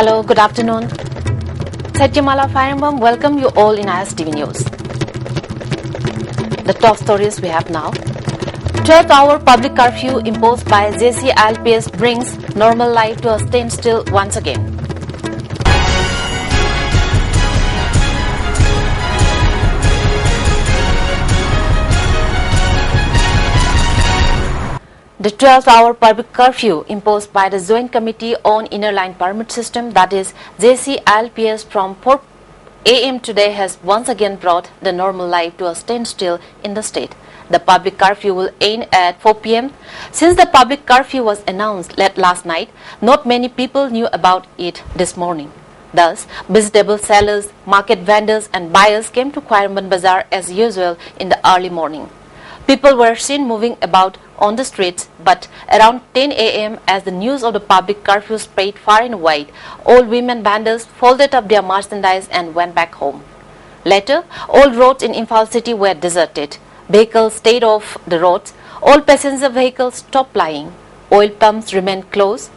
Hello, good afternoon. Satyamala Firembom welcome you all in ISTV News. The top stories we have now. 12-hour public curfew imposed by JCILPS brings normal life to a standstill once again. The 12-hour public curfew imposed by the Joint Committee on Inner Line Permit System, that is JCILPS, from 4 a.m. today has once again brought the normal life to a standstill in the state. The public curfew will end at 4 p.m. Since the public curfew was announced late last night, not many people knew about it this morning. Thus, vegetable sellers, market vendors and buyers came to Khwaeramban Bazaar as usual in the early morning. People were seen moving about on the streets, but around 10 a.m. as the news of the public curfew spread far and wide, all women vendors folded up their merchandise and went back home. Later, all roads in Imphal city were deserted. Vehicles stayed off the roads. All passenger vehicles stopped plying. Oil pumps remained closed.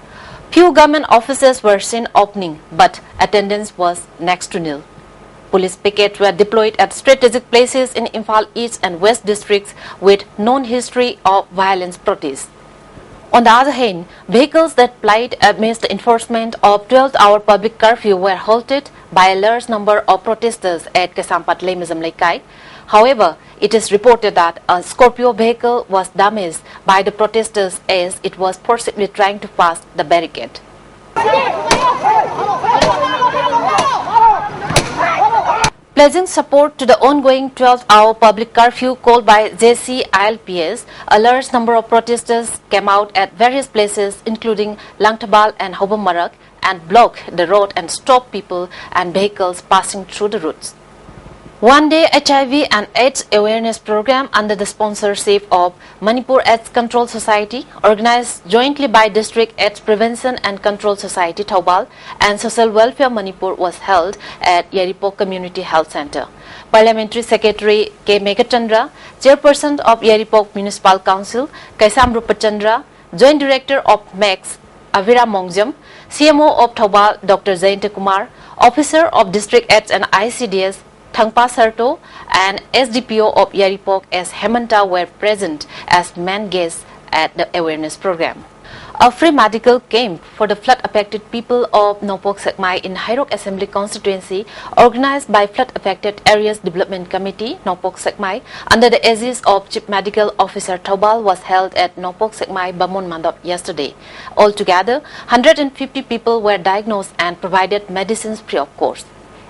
Few government offices were seen opening, but attendance was next to nil. Police pickets were deployed at strategic places in Imphal East and West districts with known history of violence protests. On the other hand, vehicles that plied amidst the enforcement of 12-hour public curfew were halted by a large number of protesters at Kesampat Lemizam Laikai. However, it is reported that a Scorpio vehicle was damaged by the protesters as it was forcibly trying to pass the barricade. Pledging support to the ongoing 12-hour public curfew called by JCILPS, a large number of protesters came out at various places including Langtabal and Hobamarak and blocked the road and stopped people and vehicles passing through the routes. One-day HIV and AIDS awareness program under the sponsorship of Manipur AIDS Control Society, organized jointly by District AIDS Prevention and Control Society Thoubal and Social Welfare Manipur, was held at Yaripok Community Health Center. Parliamentary Secretary K. Megachandra, Chairperson of Yaripok Municipal Council, Kaisam Rupachandra, Joint Director of MEX, Avira Mongjam, CMO of Thoubal, Dr. Jayanta Kumar, Officer of District AIDS and ICDS, Thangpa Sarto, and SDPO of Yaripok as Hemanta were present as main guests at the awareness program. A free medical camp for the flood-affected people of Nopok Sekmai in Hairok Assembly constituency, organized by Flood-Affected Areas Development Committee, Nopok Sekmai, under the aegis of Chief Medical Officer Thoubal, was held at Nopok Sekmai Bamon Mandap yesterday. Altogether, 150 people were diagnosed and provided medicines free of cost.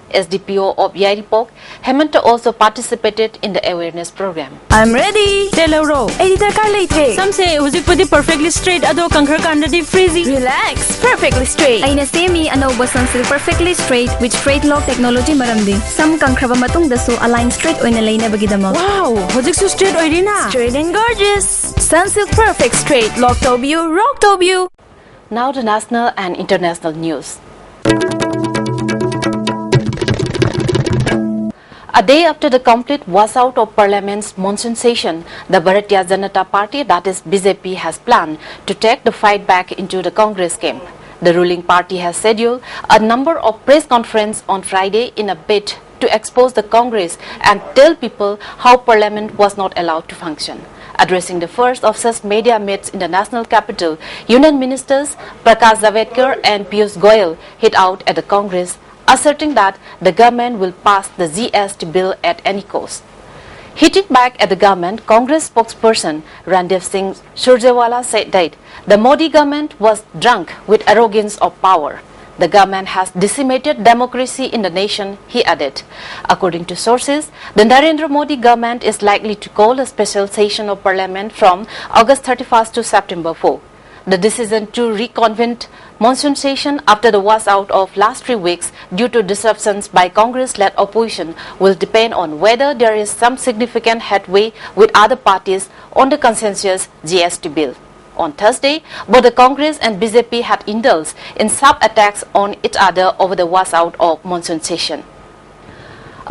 SDPO of Yaripok, Hemanta, also participated in the awareness program. I'm ready. Telero. Editor Carlate. Some say hujik perfectly straight ado kankhar kandadi freezy. Relax. Perfectly straight. Aina semi anoba sunsil perfectly straight with straight lock technology maramdi. Some kankraba matung dasu align straight oina leina bagidamo. Wow, hujik so straight oirina. Straight and gorgeous. Sunsilk perfect straight. Lock Tobio, rock Tobio. Now the national and international news. A day after the complete washout of Parliament's monsoon session, the Bharatiya Janata Party, that is BJP, has planned to take the fight back into the Congress camp. The ruling party has scheduled a number of press conferences on Friday in a bid to expose the Congress and tell people how Parliament was not allowed to function. Addressing the first of such media meets in the national capital, Union Ministers Prakash Javadekar and Piyush Goyal hit out at the Congress, asserting that the government will pass the GST bill at any cost. Hitting back at the government, Congress spokesperson Randeep Singh Surjewala said that the Modi government was drunk with arrogance of power. The government has decimated democracy in the nation, he added. According to sources, the Narendra Modi government is likely to call a special session of parliament from August 31st to September 4. The decision to reconvene monsoon session after the washout of last 3 weeks due to disruptions by Congress-led opposition will depend on whether there is some significant headway with other parties on the consensus GST bill. On Thursday, both the Congress and BJP had indulged in sharp attacks on each other over the washout of monsoon session.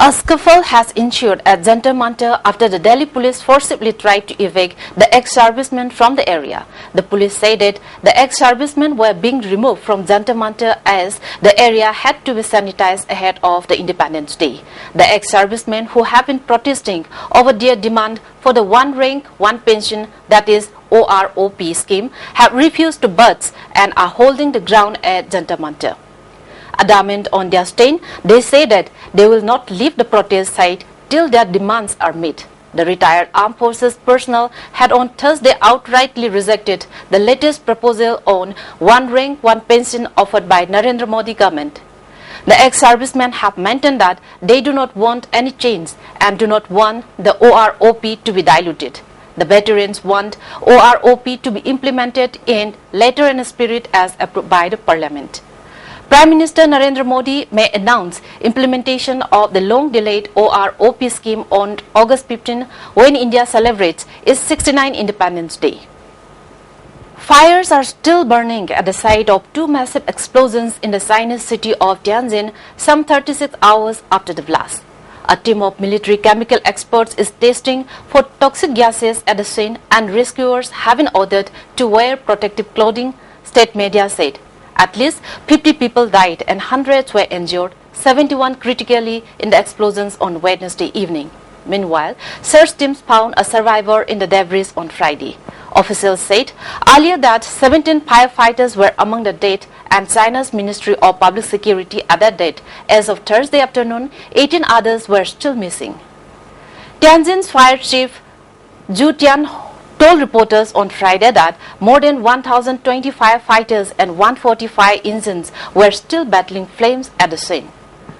A scuffle has ensued at Jantar Mantar after the Delhi police forcibly tried to evict the ex-servicemen from the area. The police said that the ex-servicemen were being removed from Jantar Mantar as the area had to be sanitized ahead of the Independence Day. The ex-servicemen who have been protesting over their demand for the one rank, one pension, that is OROP scheme, have refused to budge and are holding the ground at Jantar Mantar. Adamant on their stand, they say that they will not leave the protest site till their demands are met. The retired armed forces personnel had on Thursday outrightly rejected the latest proposal on one rank, one pension offered by Narendra Modi government. The ex-servicemen have maintained that they do not want any change and do not want the OROP to be diluted. The veterans want OROP to be implemented in letter and spirit as approved by the parliament. Prime Minister Narendra Modi may announce implementation of the long-delayed OROP scheme on August 15 when India celebrates its 69th Independence Day. Fires are still burning at the site of two massive explosions in the Chinese city of Tianjin some 36 hours after the blast. A team of military chemical experts is testing for toxic gases at the scene and rescuers have been ordered to wear protective clothing, state media said. At least 50 people died and hundreds were injured, 71 critically in the explosions on Wednesday evening. Meanwhile, search teams found a survivor in the debris on Friday. Officials said earlier that 17 firefighters were among the dead and China's Ministry of Public Security at that date. As of Thursday afternoon, 18 others were still missing. Tianjin's fire chief Zhu Tian told reporters on Friday that more than 1,025 fighters and 145 engines were still battling flames at the scene.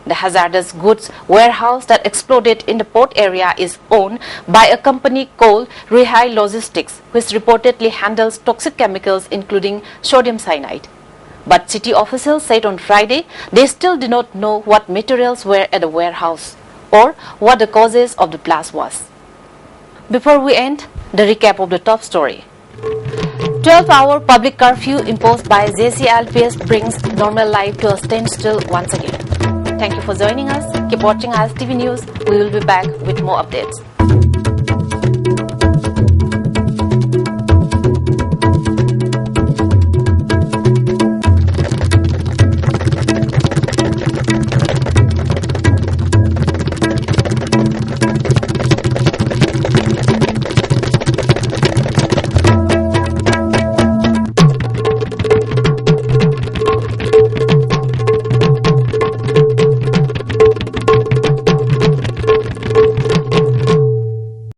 The hazardous goods warehouse that exploded in the port area is owned by a company called Rehai Logistics, which reportedly handles toxic chemicals including sodium cyanide. But city officials said on Friday they still do not know what materials were at the warehouse or what the causes of the blast was. Before we end, the recap of the top story. 12-hour public curfew imposed by JCLPS brings normal life to a standstill once again. Thank you for joining us. Keep watching ISTV News. We will be back with more updates.